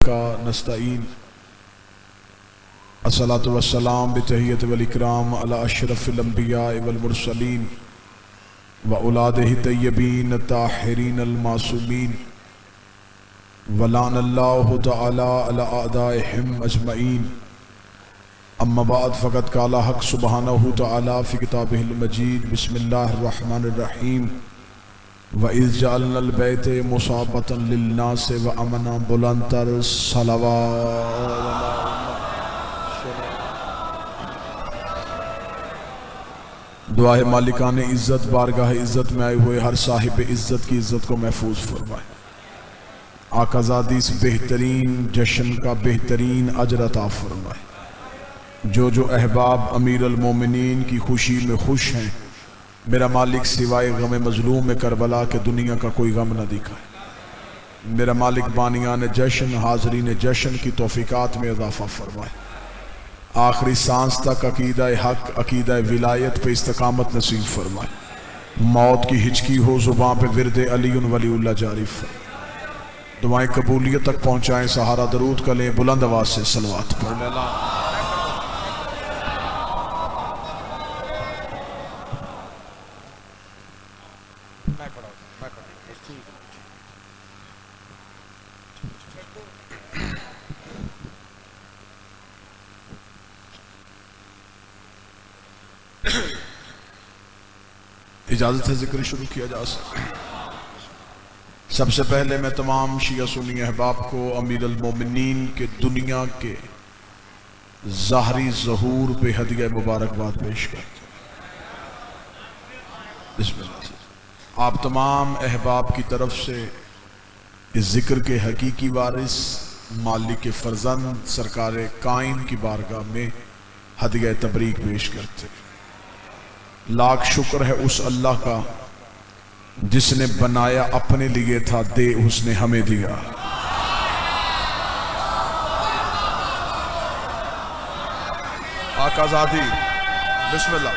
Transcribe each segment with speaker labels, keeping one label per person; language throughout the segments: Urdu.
Speaker 1: وبك نستعين الصلاة والسلام بتحية والإكرام على أشرف الأنبياء والمرسلين وأولاده الطيبين الطاهرين المعصومين ولعن الله تعالى على أعدائهم أجمعين أما بعد فقد قال حق سبحانه تعالى في كتابه المجيد بسم الله الرحمن الرحيم وَإِذْ جَعَلْنَا الْبَيْتَ مُصَابَةً لِلنَّاسِ وَأَمْنًا بُلَندَ صلوات دعا ہے مالکان عزت بارگاہ عزت میں آئے ہوئے ہر صاحب عزت کی عزت کو محفوظ فرمائے، آقا زادی اس بہترین جشن کا بہترین اجر عطا فرمائے۔ جو احباب امیر المومنین کی خوشی میں خوش ہیں، میرا مالک سوائے غم مظلوم میں کربلا کے دنیا کا کوئی غم نہ دکھائے۔ میرا مالک بانیان جشن حاضرین جشن کی توفیقات میں اضافہ فرمائے، آخری سانس تک عقیدہ حق عقیدہ ولایت پہ استقامت نصیب فرمائے، موت کی ہچکی ہو زبان پہ ورد علی ولی اللہ جاری فرمائے۔ دعائیں قبولیت تک پہنچائیں، سہارا درود کا لیں، بلند آواز سے صلوات پڑھیں۔ اجازت ہے ذکر شروع کیا جا سکتا۔ سب سے پہلے میں تمام شیعہ سنی احباب کو امیر المومنین کے دنیا کے ظاہری ظہور پہ ہدیہ مبارکباد پیش کرتا ہوں۔ بسم اللہ۔ آپ تمام احباب کی طرف سے اس ذکر کے حقیقی وارث مالک فرزند سرکار قائم کی بارگاہ میں ہدیہ تبریک پیش کرتے ہیں۔ لاکھ شکر ہے اس اللہ کا جس نے بنایا اپنے لیے تھا، دے اس نے ہمیں دیا۔ آقا زادی بسم اللہ۔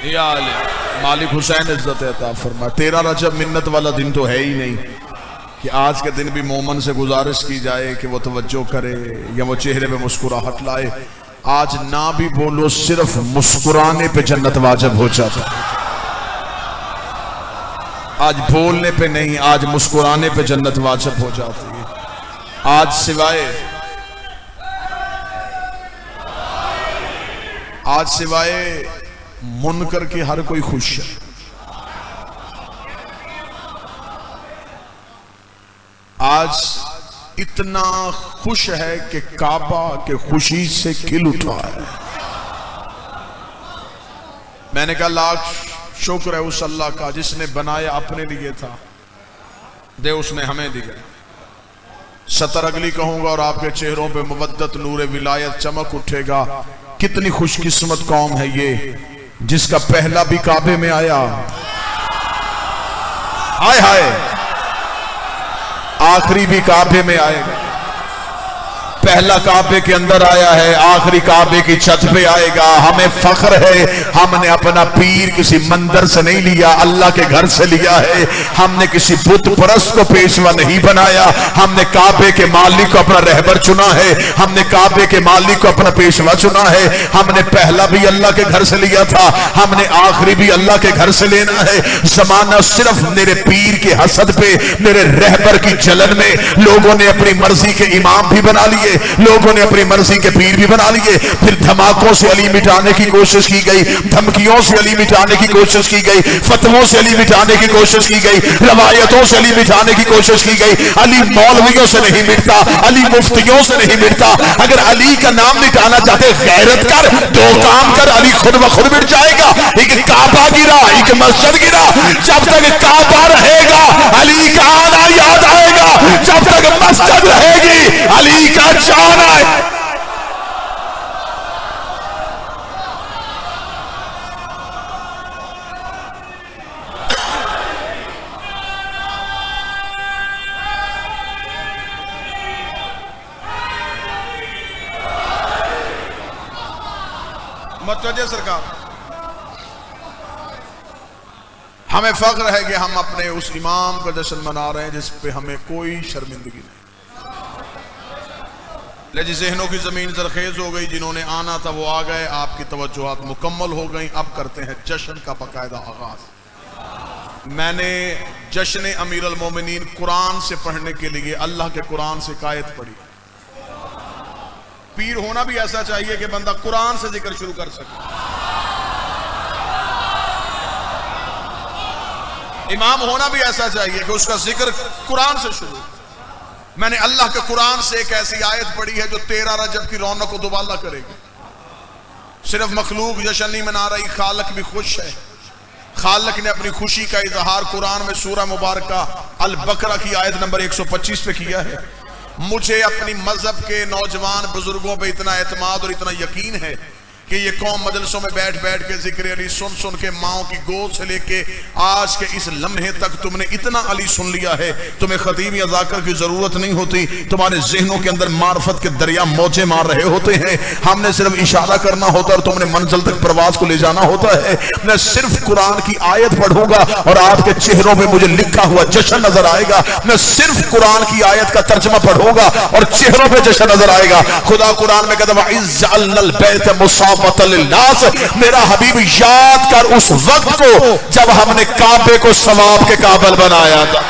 Speaker 1: یا علی مالک حسین عزت عطا فرما۔ 13 رجب منت والا دن تو ہے ہی نہیں کہ آج کے دن بھی مومن سے گزارش کی جائے کہ وہ توجہ کرے یا وہ چہرے پہ مسکراہٹ لائے۔ آج نہ بھی بولو، صرف مسکرانے پہ جنت واجب ہو جاتا ہے۔ آج بولنے پہ نہیں، آج مسکرانے پہ جنت واجب ہو جاتی ہے۔ آج سوائے منکر کے ہر کوئی خوش ہے۔ آج اتنا خوش ہے کہ کعبہ کے خوشی سے کھل اٹھا ہے۔ میں نے کہا لاکھ شکر ہے اس اللہ کا جس نے بنایا اپنے لیے تھا، دے اس نے ہمیں دیا۔ سطر اگلی کہوں گا اور آپ کے چہروں پہ مودت نور ولایت چمک اٹھے گا۔ کتنی خوش قسمت قوم ہے یہ جس کا پہلا بھی کعبے میں آیا، ہائے ہائے، آخری بھی کعبے میں آئے گا۔ پہلا کعبے کے اندر آیا ہے، آخری کعبے کی چھت پہ آئے گا۔ ہمیں فخر ہے ہم نے اپنا پیر کسی مندر سے نہیں لیا، اللہ کے گھر سے لیا ہے۔ ہم نے کسی بت پرست کو پیشوا نہیں بنایا، ہم نے کعبے کے مالک کو اپنا رہبر چنا ہے، ہم نے کعبے کے مالک کو اپنا پیشوا چنا ہے۔ ہم نے پہلا بھی اللہ کے گھر سے لیا تھا، ہم نے آخری بھی اللہ کے گھر سے لینا ہے۔ زمانہ صرف میرے پیر کے حسد پہ، میرے رہبر کی جلن میں لوگوں نے اپنی مرضی کے امام بھی بنا لیے، لوگوں نے اپنی مرضی کے پیر بھی بنا لیے۔ پھر دھماکوں سے علی مٹانے کی کوشش کی گئی، دھمکیوں سے علی مٹانے کی کوشش کی گئی، فتووں سے علی مٹانے کی کوشش کی گئی، روایتوں سے علی مٹانے کی کوشش کی گئی۔ علی مولویوں سے نہیں مٹتا، علی مفتیوں سے نہیں مٹتا۔ اگر علی کا نام مٹانا چاہتے غیرت کر، دو کام کر، علی خود بخود مٹ جائے گا۔ ایک کعبہ گرا، ایک مسجد گرا، جب تک کعبہ رہے گا علی کا آنا یاد آئے گا، جب تک مسجد رہے گی علی کا جانا ہے۔ متوجہ سرکار، ہمیں فخر ہے کہ ہم اپنے اس امام کا جشن منا رہے ہیں جس پہ ہمیں کوئی شرمندگی نہیں۔ لیکن ذہنوں کی زمین زرخیز ہو گئی، جنہوں نے آنا تھا وہ آ گئے، آپ کی توجہات مکمل ہو گئیں۔ اب کرتے ہیں جشن کا باقاعدہ آغاز۔ میں نے جشن امیر المومنین قرآن سے پڑھنے کے لیے اللہ کے قرآن سے آیت پڑھی۔ پیر ہونا بھی ایسا چاہیے کہ بندہ قرآن سے ذکر شروع کر سکے، امام ہونا بھی ایسا چاہیے کہ اس کا ذکر قرآن سے شروع۔ میں نے اللہ کے قرآن سے ایک ایسی آیت پڑھی ہے جو 13 رجب کی رونق کو دوبالا کرے گی۔ صرف مخلوق جشن نہیں منا رہی، خالق بھی خوش ہے۔ خالق نے اپنی خوشی کا اظہار قرآن میں سورہ مبارکہ البقرہ کی آیت نمبر 125 پہ کیا ہے۔ مجھے اپنی مذہب کے نوجوان بزرگوں پہ اتنا اعتماد اور اتنا یقین ہے کہ یہ قوم مجلسوں میں بیٹھ بیٹھ کے ذکر علی سن سن کے ماؤں کی گود سے لے کے آج کے اس لمحے تک تم نے اتنا علی سن لیا ہے، تمہیں خطیب یا ذاکر کی ضرورت نہیں ہوتی، تمہارے ذہنوں کے اندر معرفت کے دریا موجے مار رہے ہوتے ہیں، ہم نے صرف اشارہ کرنا ہوتا ہے اور تم نے منزل تک پرواز کو لے جانا ہوتا ہے۔ میں صرف قرآن کی آیت پڑھوں گا اور آپ کے چہروں پہ مجھے لکھا ہوا جشن نظر آئے گا۔ میں صرف قرآن کی آیت کا ترجمہ پڑھوں گا اور چہروں پہ جشن نظر آئے گا۔ خدا قرآن میں کہتا ہے وَإِذْ جَعَلْنَا الْبَيْتَ مُصَابَةً لِلنَّاسِ، میرا حبیب یاد کر اس وقت کو جب ہم نے کعبے کو ثواب کے قابل بنایا تھا۔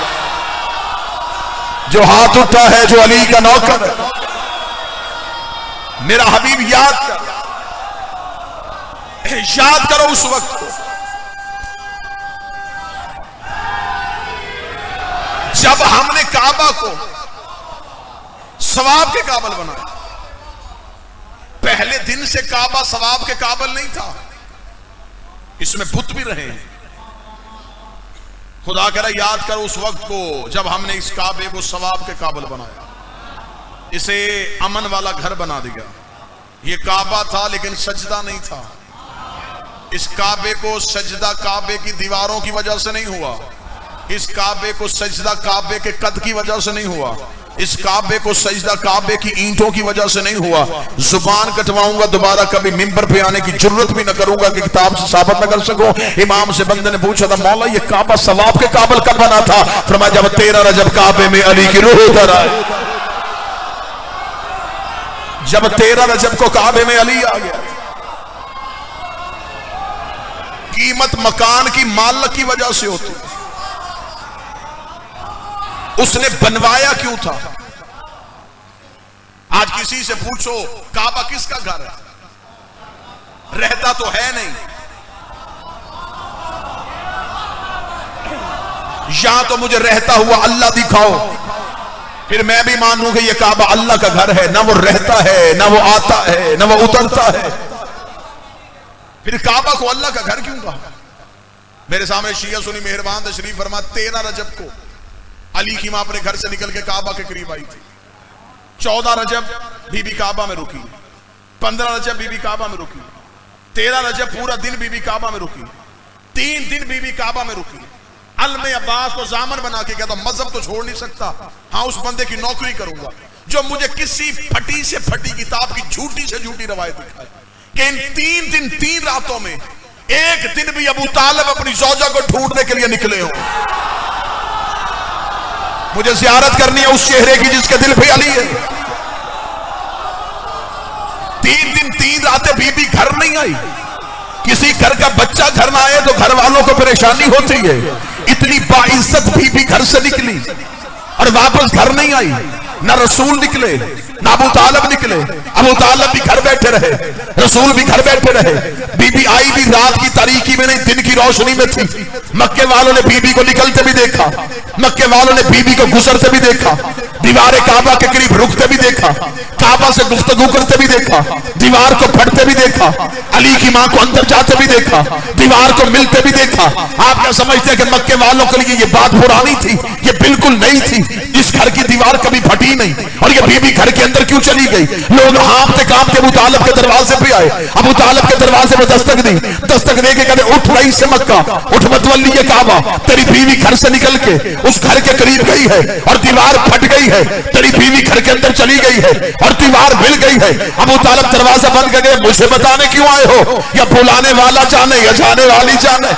Speaker 1: جو ہاتھ اٹھا ہے جو علی کا نوکر ہے، میرا حبیب یاد کر، یاد کرو اس وقت کو جب ہم نے کعبہ کو ثواب کے قابل بنایا۔ پہلے دن سے کعبہ ثواب کے قابل نہیں تھا، اس میں بت بھی رہے ہیں۔ خدا کہہ رہا یاد کرو اس وقت کو جب ہم نے اس کعبے کو ثواب کے قابل بنایا، اسے امن والا گھر بنا دیا۔ یہ کعبہ تھا لیکن سجدہ نہیں تھا۔ اس کعبے کو سجدہ کعبے کی دیواروں کی وجہ سے نہیں ہوا، اس کعبے کو سجدہ کعبے کے قد کی وجہ سے نہیں ہوا، اس کعبے کو سجدہ کعبے کی اینٹوں کی وجہ سے نہیں ہوا۔ زبان کٹواؤں گا، دوبارہ کبھی منبر پہ آنے کی جرت بھی نہ کروں گا کہ کتاب سے ثابت نہ کر سکوں۔ امام سے بندے نے پوچھا تھا مولا یہ کعبہ ثواب کے قابل کب بنا تھا؟ فرمایا جب 13 رجب کعبے میں علی کی روح اتر آئی، جب 13 رجب کو کعبے میں علی آ گیا۔ قیمت مکان کی مالک کی وجہ سے ہوتی، اس نے بنوایا کیوں تھا؟ آج کسی سے پوچھو کعبہ کس کا گھر ہے؟ رہتا تو ہے نہیں، یا تو مجھے رہتا ہوا اللہ دکھاؤ، پھر میں بھی مانوں کہ یہ کعبہ اللہ کا گھر ہے، نہ وہ رہتا ہے نہ وہ آتا ہے نہ وہ اترتا ہے، پھر کعبہ کو اللہ کا گھر کیوں کہا؟ میرے سامنے شیعہ سنی مہربان تشریف فرما 13 رجب کو علی کی ماں اپنے گھر سے نکل کے کعبہ کے قریب آئی تھی۔ 14 رجب بی بی کعبہ میں رکی، 15 رجب بی بی کعبہ میں رکی، 13 رجب پورا دن بی بی کعبہ میں رکی، 3 دن بی بی کعبہ میں رکی۔ علم عباس کو ضامن بنا کے کہتا مذہب تو چھوڑ نہیں سکتا، ہاں اس بندے کی نوکری کروں گا جو مجھے کسی پھٹی سے پھٹی کتاب کی جھوٹی سے جھوٹی روایت دکھائے کہ ان 3 دن 3 راتوں میں ایک دن بھی ابو طالب اپنی زوجہ کو ڈھونڈنے کے لیے نکلے ہوں۔ مجھے زیارت کرنی ہے اس چہرے کی جس کے دل پہ علی ہے۔ 3 دن 3 راتیں بی بی گھر نہیں آئی، کسی گھر کا بچہ گھر نہ آئے تو گھر والوں کو پریشانی ہوتی ہے۔ اتنی باعزت بی بی گھر سے نکلی اور واپس گھر نہیں آئی، نہ رسول نکلے نہ ابو طالب نکلے، ابو طالب بھی گھر بیٹھے رہے، رسول بھی گھر بیٹھے رہے، بی بی آئی بھی رات کی تاریکی میں نہیں دن کی روشنی میں تھی۔ مکے والوں نے بی بی کو نکلتے بھی دیکھا، مکے والوں نے بی بی کو گزرتے بھی دیکھا، دیوار کعبہ کے قریب رکتے بھی دیکھا، کعبہ سے گفتگو کرتے بھی دیکھا، دیوار کو پھٹتے بھی دیکھا، علی کی ماں کو اندر جاتے بھی دیکھا، دیوار کو ملتے بھی دیکھا۔ آپ کیا سمجھتے ہیں کہ مکے والوں کے لیے یہ بات پرانی تھی؟ یہ بالکل نہیں تھی۔ اس گھر کی دیوار کبھی پھٹی نہیں، اور یہ بی بی گھر کے اندر کیوں چلی گئی؟ لوگ ہانپتے کانپتے ابو طالب کے دروازے پہ آئے، ابو طالب کے دروازے پہ دستک دی، دستک دے کے کہتے اٹھ رئیس سے مکہ، اٹھ متولی کعبہ، تیری بیوی گھر سے نکل کے اس گھر کے قریب گئی ہے اور دیوار پھٹ گئی ہے، تیری بیوی گھر کے اندر چلی گئی ہے اور دیوار مل گئی ہے۔ ابو طالب دروازہ بند کر کے مجھے بتانے کیوں آئے ہو؟ یا بلانے والا جانے یا جانے والی جانے؟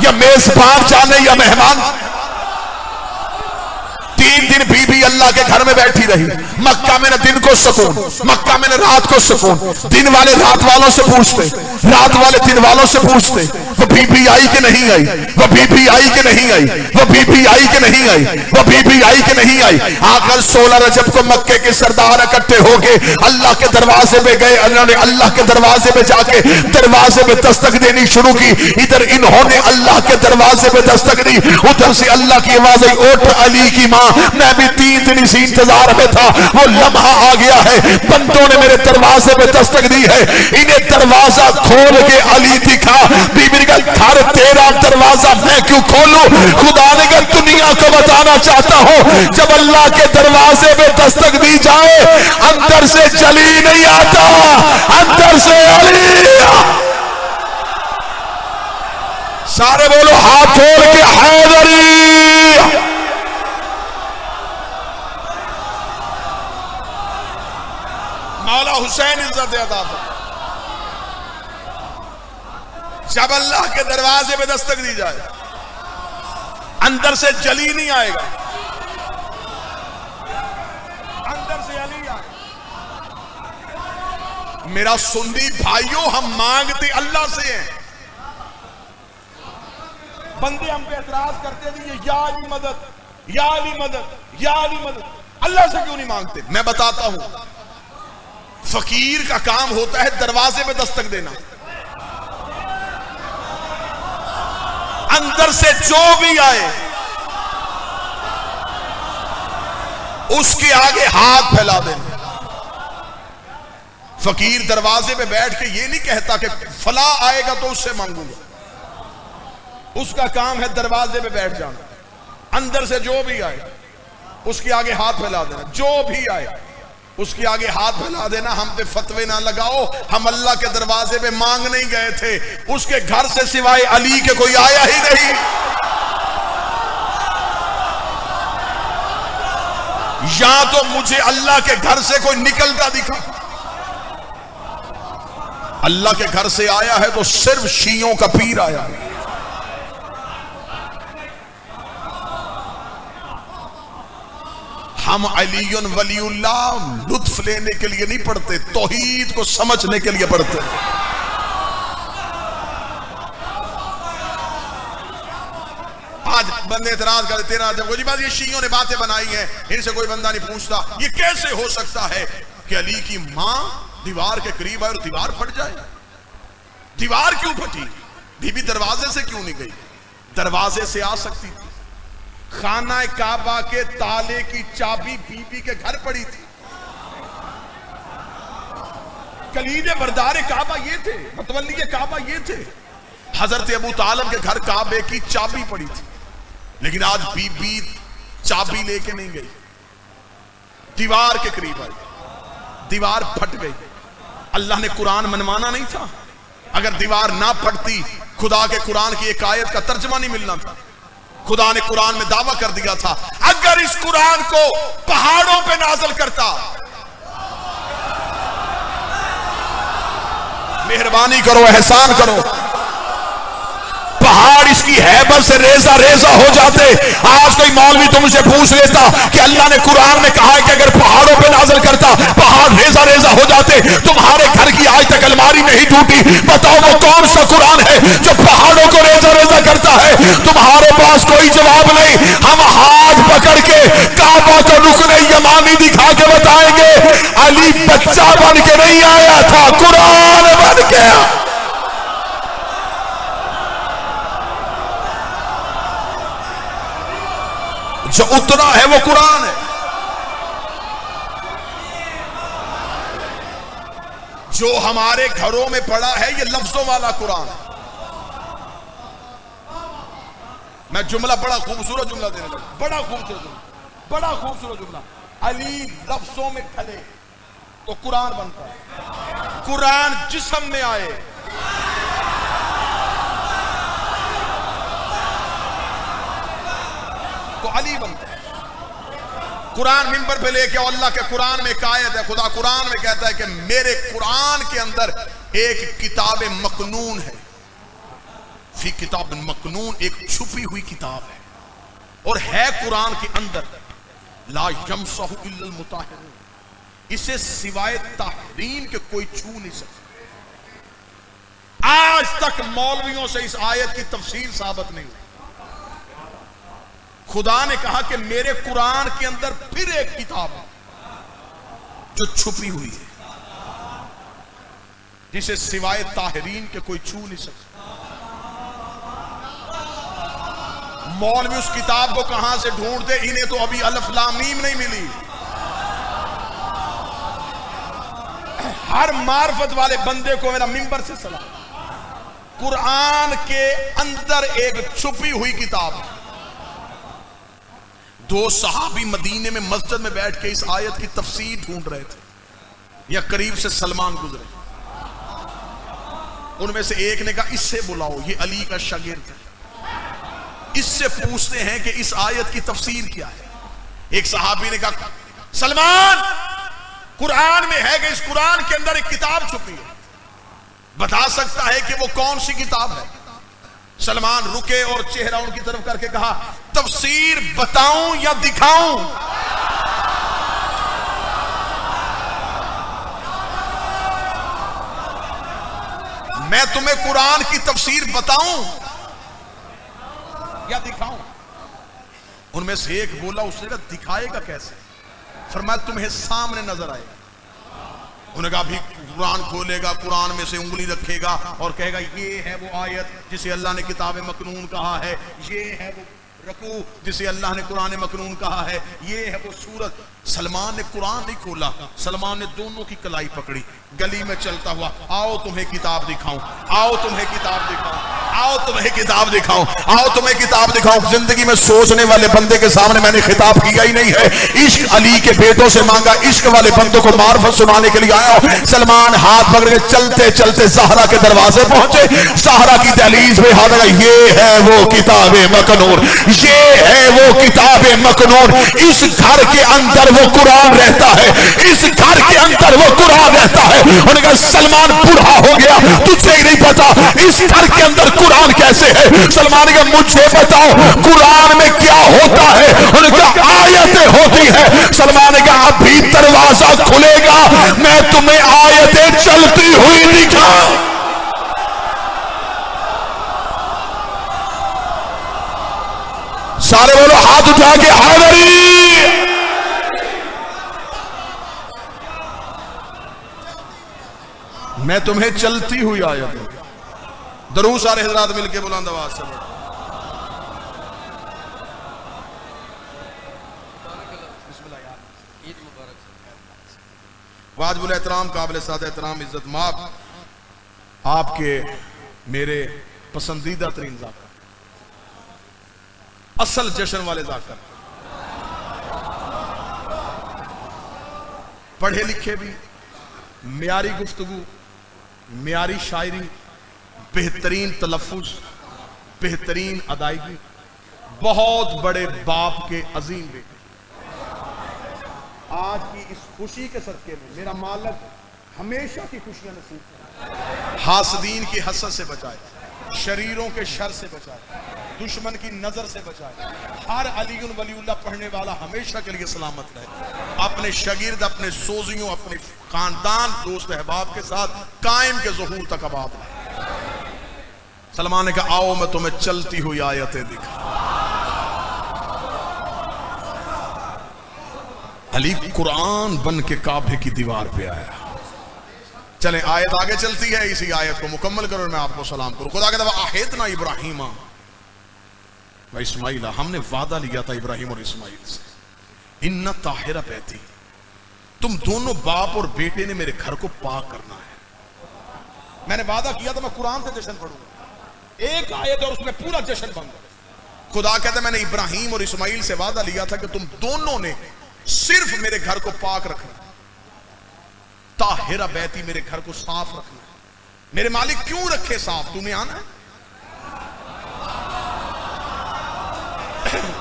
Speaker 1: یا میزبان جانے یا مہمان؟ 3 دن بی بی اللہ کے گھر میں بیٹھی رہی. مکہ میں نہ دن کو سکون، مکہ میں نہ رات کو سکون. دن والے رات والوں سے پوچھتے، رات والے دن والوں سے پوچھتے وہ بی بی آئی کہ نہیں آئی، وہ بی بی آئی کہ نہیں آئی، وہ بی بی آئی کہ نہیں آئی، وہ بی بی آئی کہ نہیں آئی. آخر 16 رجب کو مکے کے سردار اکٹھے ہو کے اللہ کے دروازے پہ گئے. انہوں نے اللہ کے دروازے پہ جا کے دروازے پہ دستک دینی شروع کی. ادھر انہوں نے اللہ کے دروازے پہ دستک دی، ادھر سے اللہ کی آواز آئی، اٹھ علی کی ماں. میں بھی 3 دن اسی انتظار میں تھا، وہ لمحہ آ گیا ہے. بندوں نے میرے دروازے پہ دستک دی ہے، انہیں دروازہ کھول کے علی دکھا. بی بی نے کہا گھر تیرا دروازہ میں کیوں کھولوں؟ خدا نے کہا دنیا کو بتانا چاہتا ہوں جب اللہ کے دروازے پہ دستک دی جائے اندر سے چلی نہیں آتا، اندر سے علی. سارے بولو ہاتھ کھول کے حیدری. مولا حسین عزت عطا فرمائے. جب اللہ کے دروازے پہ دستک دی جائے اندر سے جلی نہیں آئے گا، اندر سے علی آئے گا. میرا سنی بھائیوں، ہم مانگتے اللہ سے ہیں. بندے ہم پہ اعتراض کرتے تھے یا علی مدد، یا علی مدد، یا علی مدد. اللہ سے کیوں نہیں مانگتے؟ میں بتاتا ہوں. فقیر کا کام ہوتا ہے دروازے پہ دستک دینا. اندر سے جو بھی آئے اس کے آگے ہاتھ پھیلا دینا. فقیر دروازے پہ بیٹھ کے یہ نہیں کہتا کہ فلاں آئے گا تو اس سے مانگوں گا. اس کا کام ہے دروازے پہ بیٹھ جانا. اندر سے جو بھی آئے اس کے آگے ہاتھ پھیلا دینا. جو بھی آئے اس کے آگے ہاتھ پھیلا دینا. ہم پہ فتوے نہ لگاؤ، ہم اللہ کے دروازے پہ مانگ نہیں گئے تھے. اس کے گھر سے سوائے علی کے کوئی آیا ہی نہیں. یا تو مجھے اللہ کے گھر سے کوئی نکلتا دکھا. اللہ کے گھر سے آیا ہے تو صرف شیعوں کا پیر آیا ہے. ہم علی ولی اللہ لطف لینے کے لیے نہیں پڑھتے، توحید کو سمجھنے کے لیے پڑھتے. آج بندے اعتراض کرتے تیرا جب کوئی بات یہ شیعوں نے باتیں بنائی ہیں، ان سے کوئی بندہ نہیں پوچھتا یہ کیسے ہو سکتا ہے کہ علی کی ماں دیوار کے قریب آئے اور دیوار پھٹ جائے. دیوار کیوں پھٹی؟ بی بی دروازے سے کیوں نہیں گئی؟ دروازے سے آ سکتی تھی. خانہ کعبہ کے تالے کی چابی بی بی کے گھر پڑی تھی. کلید بردار کعبہ یہ تھے، متولی کعبہ یہ تھے. حضرت ابو طالب کے گھر کعبے کی چابی پڑی تھی. لیکن آج بی بی چابی لے کے نہیں گئی، دیوار کے قریب آئی، دیوار پھٹ گئی. اللہ نے قرآن منوانا نہیں تھا؟ اگر دیوار نہ پھٹتی خدا کے قرآن کی ایک آیت کا ترجمہ نہیں ملنا تھا. خدا نے قرآن میں دعویٰ کر دیا تھا اگر اس قرآن کو پہاڑوں پہ نازل کرتا. مہربانی کرو، احسان کرو. پہاڑ اس کی ہیبت سے ریزہ ریزہ ہو جاتے. آج کوئی مولوی تم سے پوچھ لیتا کہ اللہ نے قرآن میں کہا ہے کہ اگر پہاڑوں پہ نازل کرتا پہاڑ ریزہ ریزہ ہو جاتے. تمہارے گھر کی آج تک الماری نہیں ٹوٹی. بتاؤ وہ کون سا قرآن ہے جو پہاڑوں کو ریزہ ریزہ کرتا ہے؟ تمہارے پاس کوئی جواب نہیں. ہم ہاتھ پکڑ کے کعبہ کو رکن یمانی دکھا کے بتائیں گے علی بچہ بن کے نہیں آیا تھا، قرآن بن کے. جو اتنا ہے وہ قرآن ہے. جو ہمارے گھروں میں پڑا ہے یہ لفظوں والا قرآن ہے. میں جملہ بڑا خوبصورت جملہ دینے لگا، بڑا خوبصورت جملہ، بڑا خوبصورت جملہ. علی لفظوں میں کھلے تو قرآن بنتا ہے. قرآن جسم میں آئے تو علی بنتا ہے. قرآن منبر پہ لے کے اللہ کے قرآن میں ایک آیت ہے. خدا قرآن میں کہتا ہے کہ میرے قرآن کے اندر ایک کتاب مکنون ہے. فی کتاب مکنون، ایک چھپی ہوئی کتاب ہے اور ہے قرآن کے اندر، لا یمسہ الا المطہرون، اسے سوائے طاہرین کے کوئی چھو نہیں سکتا۔ آج تک مولویوں سے اس آیت کی تفسیر ثابت نہیں ہوئی۔ خدا نے کہا کہ میرے قرآن کے اندر پھر ایک کتاب ہے جو چھپی ہوئی ہے، جسے سوائے طاہرین کے کوئی چھو نہیں سکتا۔ مولوی اس کتاب کو کہاں سے ڈھونڈتے؟ انہیں تو ابھی الف لام میم نہیں ملی۔ ہر معرفت والے بندے کو میرا منبر سے سلام، قرآن کے اندر ایک چھپی ہوئی کتاب ہے۔ دو صحابی مدینے میں مسجد میں بیٹھ کے اس آیت کی تفسیر ڈھونڈ رہے تھے، یا قریب سے سلمان گزرے، ان میں سے ایک نے کہا اس سے بلاؤ، یہ علی کا شاگرد ہے، اس سے پوچھتے ہیں کہ اس آیت کی تفسیر کیا ہے۔ ایک صحابی نے کہا سلمان، قرآن میں ہے کہ اس قرآن کے اندر ایک کتاب چھپی ہے، بتا سکتا ہے کہ وہ کون سی کتاب ہے؟ سلمان رکے اور چہرہ ان کی طرف کر کے کہا تفسیر بتاؤں یا دکھاؤں؟ میں تمہیں قرآن کی تفسیر بتاؤں یا دکھاؤں؟ ان میں سے ایک بولا، اس نے کہا دکھائے گا کیسے؟ فرمایا تمہیں سامنے نظر آئے گا۔ انہوں نے کہا بھی قرآن کھولے گا، قرآن میں سے انگلی رکھے گا اور کہے گا یہ ہے وہ آیت جسے اللہ نے کتاب مکنون کہا ہے، یہ ہے وہ رکوع جسے اللہ نے قرآن مکنون کہا ہے، یہ ہے وہ سورت۔ سلمان نے قرآن نہیں کھولا، سلمان نے دونوں کی کلائی پکڑی، گلی میں چلتا ہوا، آؤ تمہیں کتاب دکھاؤں، آؤ تمہیں کتاب دکھاؤں، آؤ تمہیں کتاب دکھاؤں، آؤ تمہیں کتاب دکھاؤں۔ زندگی میں سوچنے والے بندے کے سامنے میں نے خطاب کیا ہی نہیں ہے، عشق علی کے بیٹوں سے مانگا، عشق والے بندوں کو معرفت سنانے کے لیے آیا ہوں۔ سلمان ہاتھ پکڑ کے چلتے چلتے زہرا کے دروازے پہنچے، زہرا کی دہلیز پہ ہاتھ لگا، یہ ہے وہ کتاب مکنون، یہ ہے وہ کتاب مکنون، اس گھر کے اندر وہ قرآن رہتا ہے، اس گھر کے اندر وہ قرآن رہتا ہے۔ انہوں نے کہا سلمان بوڑھا ہو گیا، تجھے ہی نہیں پتا اس گھر کے اندر قرآن کیسے ہے؟ سلمان نے کہا مجھے بتاؤ قرآن میں کیا ہوتا ہے؟ انہوں نے کہا آیتیں ہوتی ہیں۔ سلمان نے کہا ابھی دروازہ کھلے گا، میں تمہیں آیتیں چلتی ہوئی دکھاؤں۔ سارے بولو ہاتھ اٹھا کے حیدری۔ میں تمہیں چلتی ہوئی آیت دوں۔ درود سارے حضرات مل کے بلند آواز سے بولو۔ واجب الاحترام، قابل سعادت احترام، عزت مآب، آپ کے میرے پسندیدہ ترین ذاکر، اصل جشن والے ذاکر، پڑھے لکھے بھی، معیاری گفتگو، معیاری شاعری، بہترین تلفظ، بہترین ادائیگی، بہت بڑے باپ کے عظیم بیٹے۔ آج کی اس خوشی کے صدقے میں میرا مالک ہمیشہ کی خوشیاں نصیب کرے، حاسدین کی حسد سے بچائے، شریروں کے شر سے بچائے، دشمن کی نظر سے بچائے، ہر علی ولی اللہ پڑھنے والا ہمیشہ کے لیے سلامت رہے، اپنے شاگرد، اپنے سوزیوں، اپنے خاندان، دوست احباب کے ساتھ قائم کے ظہور تک آباد رہے۔ سلمان نے کہا آؤ میں تمہیں چلتی ہوئی آیتیں دکھا۔ علی قرآن بن کے کعبے کی دیوار پہ آیا۔ چلیں آیت آگے چلتی ہے، اسی آیت کو مکمل کرو، میں آپ کو سلام کروں۔ خدا کہتا ہے آہدنا ابراہیم و اسماعیل، ہم نے وعدہ لیا تھا ابراہیم اور اسماعیل سے، ان طاہر بیتی، تم دونوں باپ اور بیٹے نے میرے گھر کو پاک کرنا ہے۔ میں نے وعدہ کیا تھا میں قرآن سے جشن پڑھوں گا، ایک آیت اور اس میں پورا جشن بن گیا۔ خدا کہتا ہے میں نے ابراہیم اور اسماعیل سے وعدہ لیا تھا کہ تم دونوں نے صرف میرے گھر کو پاک رکھنا، طاہرہ بیتی، میرے گھر کو صاف رکھنا۔ میرے مالک کیوں رکھے صاف؟ تو نے آنا ہے،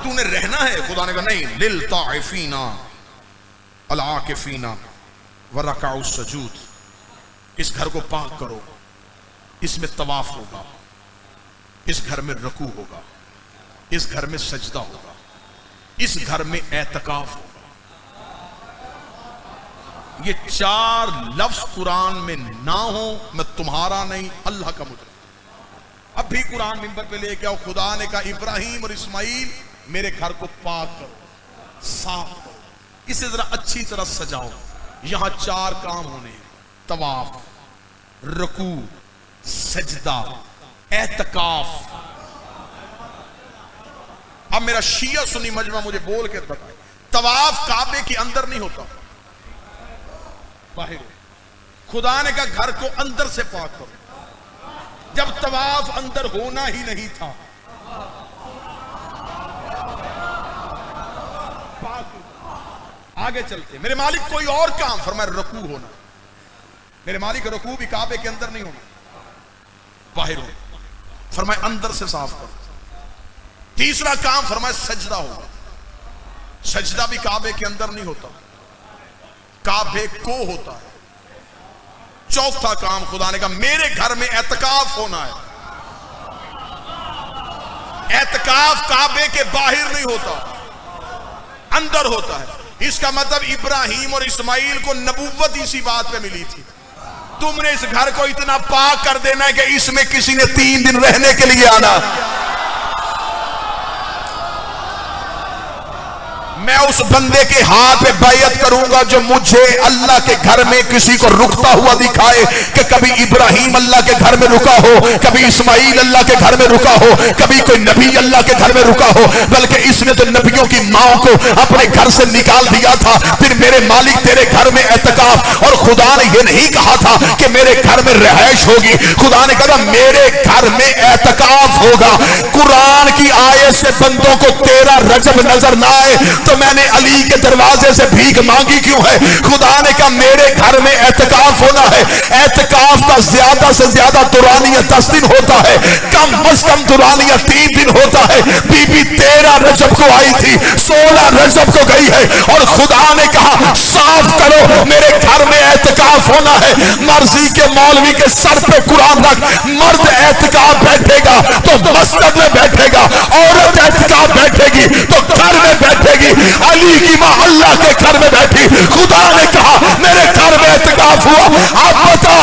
Speaker 1: تو نے رہنا ہے۔ خدا نے کہا نہیں، للطائفین العاکفین ورکع السجود، اس گھر کو پاک کرو، اس میں طواف ہوگا، اس گھر میں رکوع ہوگا، اس گھر میں سجدہ ہوگا، اس گھر میں اعتکاف ہوگا۔ یہ 4 لفظ قرآن میں نہ ہو، میں تمہارا نہیں اللہ کا مجرم۔ اب بھی قرآن منبر پہ لے کے آؤ، خدا نے کہا ابراہیم اور اسماعیل میرے گھر کو پاک کرو، صاف کرو، اسے ذرا اچھی طرح سجاؤ۔ یہاں 4 کام ہونے ہیں: طواف، رکوع، سجدہ، اعتکاف۔ اب میرا شیعہ سنی مجمع مجھے بول کے بتائے، طواف کعبے کے اندر نہیں ہوتا، باہر۔ خدا نے کہا گھر کو اندر سے پاک کرو، جب طواف اندر ہونا ہی نہیں تھا، آگے چلتے میرے مالک کوئی اور کام، فرمایا رکوع ہونا۔ میرے مالک رکوع بھی کعبے کے اندر نہیں ہونا، باہر ہونا، فرمایا اندر سے صاف کرو۔ تیسرا کام فرمایا سجدہ ہوگا، سجدہ بھی کعبے کے اندر نہیں ہوتا، کعبے کو ہوتا ہے۔ چوتھا کام خدا نے کہا میرے گھر میں اعتکاف ہونا ہے، اعتکاف کعبے کے باہر نہیں ہوتا، اندر ہوتا ہے۔ اس کا مطلب ابراہیم اور اسماعیل کو نبوت اسی بات پہ ملی تھی، تم نے اس گھر کو اتنا پاک کر دینا ہے کہ اس میں کسی نے 3 دن رہنے کے لیے آنا۔ میں اس بندے کے ہاتھ پہ بیعت کروں گا جو مجھے اللہ کے گھر میں کسی کو رکتا ہوا دکھائے کہ کبھی ابراہیم اللہ کے گھر میں رکا ہو، کبھی اسماعیل اللہ کے گھر میں رکا ہو، کبھی کوئی نبی اللہ کے گھر میں رکا ہو، بلکہ اس نے تو نبیوں کی ماں کو اپنے گھر سے نکال دیا تھا۔ پھر میرے مالک تیرے گھر میں اعتکاف، اور خدا نے یہ نہیں کہا تھا کہ میرے گھر میں رہائش ہوگی، خدا نے کہا میرے گھر میں اعتکاف ہوگا۔ قرآن کی آیت سے بندوں کو تیرا رجب نظر نہ آئے تو میں نے علی کے دروازے سے بھیک مانگی کیوں ہے؟ خدا نے کہا میرے گھر میں اعتکاف ہونا ہے۔ اعتکاف کا زیادہ سے زیادہ دورانیہ 10 دن ہوتا ہے، کم از کم دورانیہ 3 دن ہوتا ہے۔ بی بی 13 رجب کو آئی تھی، 16 رجب کو گئی ہے، اور خدا نے کہا صاف کرو میرے گھر میں اعتکاف ہونا ہے۔ مرضی کے مولوی کے سر پہ قرآن رکھ، مرد اعتکاف بیٹھے گا تو مسجد میں بیٹھے گا، عورت اعتکاف بیٹھے گی تو گھر میں بیٹھے گی۔ علی کی ماں اللہ کے گھر میں بیٹھی، خدا نے کہا میرے گھر میں اعتکاف ہوا۔ اب بتا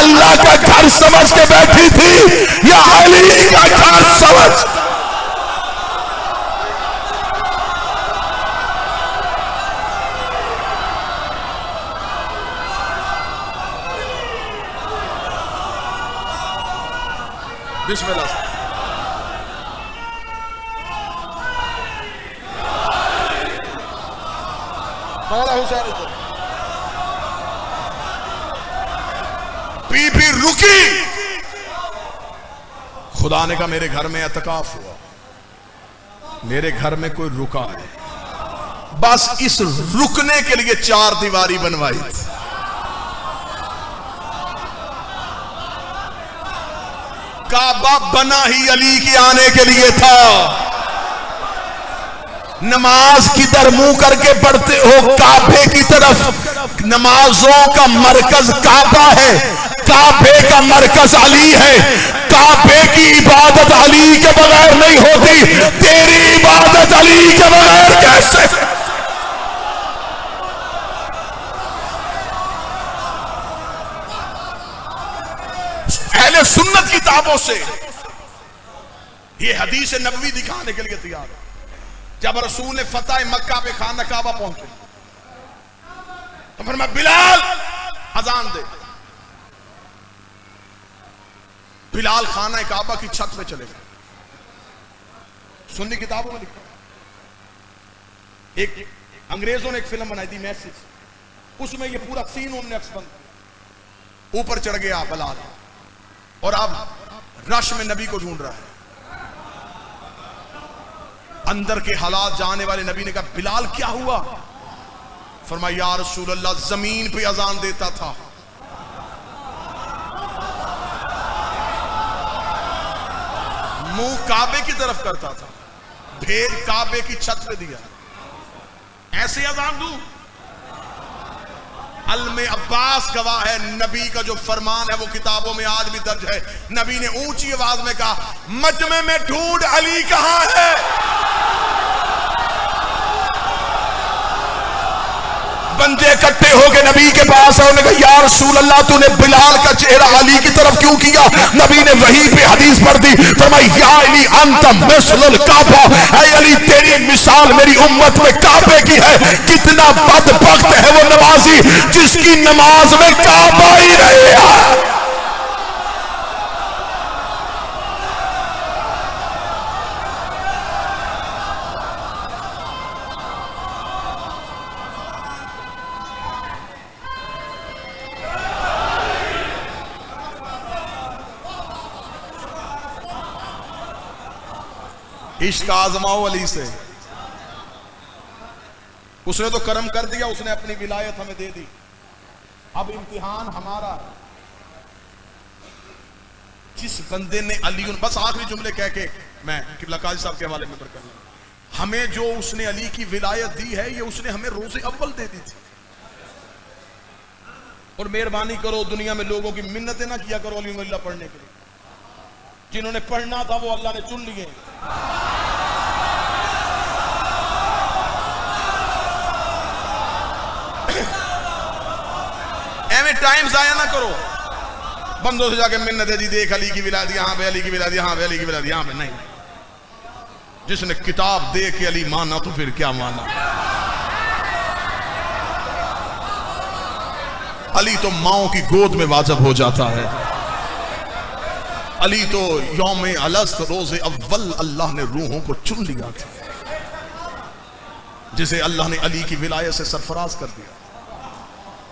Speaker 1: اللہ کا گھر سمجھ کے بیٹھی تھی یا علی کا گھر سمجھ؟ بسم اللہ۔ مولا حسین بی بی رکی، خدا نے کہا میرے گھر میں اعتکاف ہوا، میرے گھر میں کوئی رکا ہے، بس اس رکنے کے لیے 4 دیواری بنوائی تھی۔ کعبہ بنا ہی علی کے آنے کے لیے تھا۔ نماز کدھر منہ کر کے پڑھتے ہو؟ کعبے کی طرف۔ نمازوں کا مرکز کعبہ ہے، کعبے کا مرکز علی ہے۔ کعبے کی عبادت علی کے بغیر نہیں ہوتی، تیری عبادت علی کے بغیر کیسے؟ اہل سنت کتابوں سے یہ حدیث نبوی دکھانے کے لیے تیار ہے۔ جب رسول نے فتح مکہ پہ خانہ کعبہ پہنچے تو فرمایا بلال اذان دے۔ بلال خانہ کعبہ کی چھت پہ چلے گئے۔ سنی کتابوں میں لکھا، ایک انگریزوں نے ایک فلم بنائی تھی میسج، اس میں یہ پورا سین انہوں نے ایکسپلین کیا۔ اوپر چڑھ گیا بلال اور اب رش میں نبی کو ڈھونڈ رہا ہے۔ اندر کے حالات جانے والے نبی نے کہا بلال کیا ہوا؟ فرمایا یا رسول اللہ زمین پہ اذان دیتا تھا، منہ کعبے کی طرف کرتا تھا، پھر کعبے کی چھت پہ دیا، ایسے اذان دوں؟ علم عباس گواہ ہے، نبی کا جو فرمان ہے وہ کتابوں میں آج بھی درج ہے. نبی نے اونچی آواز میں کہا مجمع میں ڈھونڈ علی کہاں ہے. بندے اکٹھے ہو کے نبی کے پاس آئے، انہوں نے کہا یا رسول اللہ تو نے بلال کا چہرہ علی کی طرف کیوں کیا؟ نبی نے وہی پہ حدیث پڑھ دی، فرمائی یا علی انت مثل الکعبہ، اے علی تیری مثال میری امت میں کعبے کی ہے. کتنا بدبخت ہے وہ نمازی جس کی نماز میں کعبہ ہی نہیں ہے. عشق آزماؤ علی سے. اس نے تو کرم کر دیا، اس نے اپنی ولایت ہمیں دے دی. اب امتحان ہمارا. جس بندے نے علی، بس آخری جملے کہہ کے میں قبلہ قاضی صاحب کے حوالے میں پر کرنا، ہمیں جو اس نے علی کی ولایت دی ہے یہ اس نے ہمیں روز اول دے دی تھی. اور مہربانی کرو دنیا میں لوگوں کی منتیں نہ کیا کرو علی اللہ پڑھنے کے لیے. جنہوں نے پڑھنا تھا وہ اللہ نے چن لیے. ایویں ٹائم ضائع نہ کرو بندوں سے جا کے منتیں دی، دیکھ علی کی ولایت یہاں پہ، علی کی ولایت یہاں پہ، علی کی ولایت یہاں پہ. نہیں، جس نے کتاب دے کے علی مانا تو پھر کیا مانا. علی تو ماؤں کی گود میں واجب ہو جاتا ہے. علی تو یوم الست روز اول اللہ نے روحوں کو چن لیا تھا، جسے اللہ نے علی کی ولایت سے سرفراز کر دیا.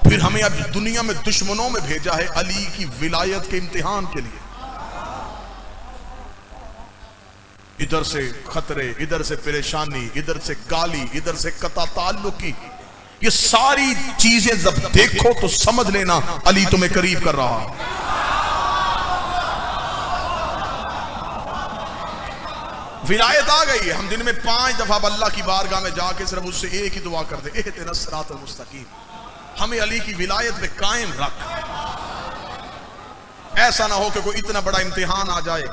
Speaker 1: پھر ہمیں اب دنیا میں دشمنوں میں بھیجا ہے علی کی ولایت کے امتحان کے لیے. ادھر سے خطرے، ادھر سے پریشانی، ادھر سے گالی، ادھر سے قطع تعلقی. یہ ساری چیزیں جب دیکھو تو سمجھ لینا علی تمہیں قریب کر رہا. ولایت آ گئی ہے. ہم دن میں 5 دفعہ اللہ کی بارگاہ میں جا کے صرف اس سے ایک ہی دعا کرتے، اہدنا الصراط المستقیم. ہمیں علی کی ولایت میں قائم رکھ. ایسا نہ ہو کہ کوئی اتنا بڑا امتحان آ جائے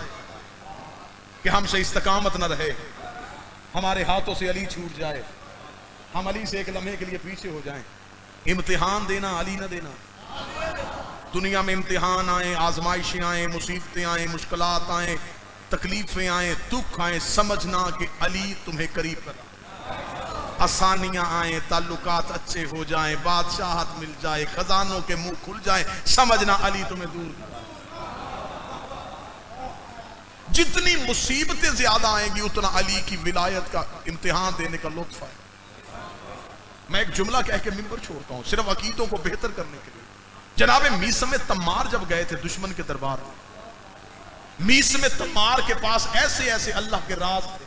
Speaker 1: کہ ہم سے استقامت نہ رہے، ہمارے ہاتھوں سے علی چھوٹ جائے، ہم علی سے ایک لمحے کے لیے پیچھے ہو جائیں. امتحان دینا علی نہ دینا. دنیا میں امتحان آئیں، آزمائشیں آئیں، مصیبتیں آئیں، مشکلات آئیں، تکلیفیں آئیں، دکھ آئیں، سمجھنا کہ علی تمہیں قریب کر. آسانیاں آئیں، تعلقات اچھے ہو جائیں، بادشاہت مل جائے، خزانوں کے منہ کھل جائیں، سمجھنا علی تمہیں دور کر. جتنی مصیبتیں زیادہ آئیں گی اتنا علی کی ولایت کا امتحان دینے کا لطف ہے. میں ایک جملہ کہہ کے ممبر چھوڑتا ہوں صرف عقیدوں کو بہتر کرنے کے لیے. جناب میثم تمار جب گئے تھے دشمن کے دربار میں، میثم تمار کے پاس ایسے ایسے اللہ کے راز تھے.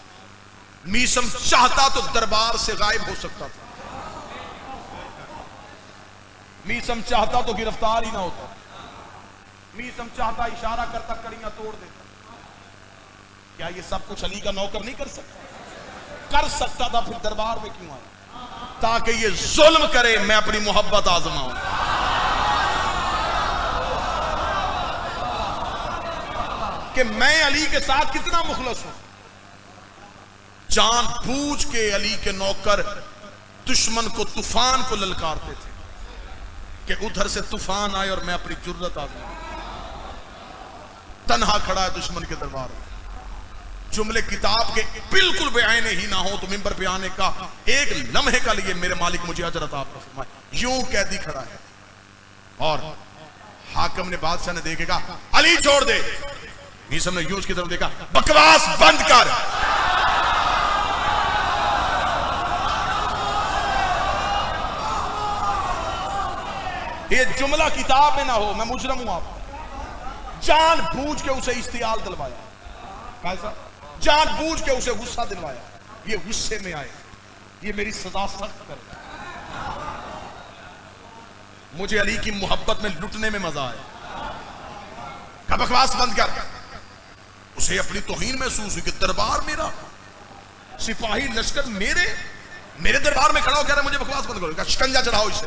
Speaker 1: میثم چاہتا تو دربار سے غائب ہو سکتا تھا، میثم چاہتا تو گرفتار ہی نہ ہوتا، میثم چاہتا اشارہ کرتا کڑیاں توڑ دیتا. کیا یہ سب کچھ علی کا نوکر نہیں کر سکتا؟ کر سکتا تھا، پھر دربار میں کیوں آیا؟ تاکہ یہ ظلم کرے میں اپنی محبت آزماؤں. کہ میں علی کے ساتھ کتنا مخلص ہوں. جان بوجھ کے علی کے نوکر دشمن کو، طوفان کو للکارتے تھے کہ ادھر سے طوفان آئے اور میں اپنی جرت آزماؤں. تنہا کھڑا ہے دشمن کے دربار میں. جملے کتاب کے بالکل بے آئینے ہی نہ ہو تو ممبر پہ آنے کا ایک لمحے کا لیے میرے مالک مجھے اجر عطا فرمائے. یوں قیدی کھڑا ہے اور حاکم نے، بادشاہ نے دیکھے گا علی چھوڑ دے. میثم نے یوں اس کی طرف دیکھا، بکواس بند کر. یہ جملہ کتاب میں نہ ہو، میں مجرم ہوں. آپ جان بوجھ کے اسے اشتعال دلوایا، جان بوجھ کے اسے غصہ دلوایا. یہ غصے میں آئے، یہ میری سزا سخت کرے. مجھے علی کی محبت میں لٹنے میں مزہ آیا. کہ بکواس بند کر. اسے اپنی توہین محسوس ہوئی کہ دربار میرا، سپاہی لشکر میرے دربار میں کھڑا ہو کہہ رہا ہے مجھے بکواس بند کرو. کہ شکنجا چڑھاؤ اسے.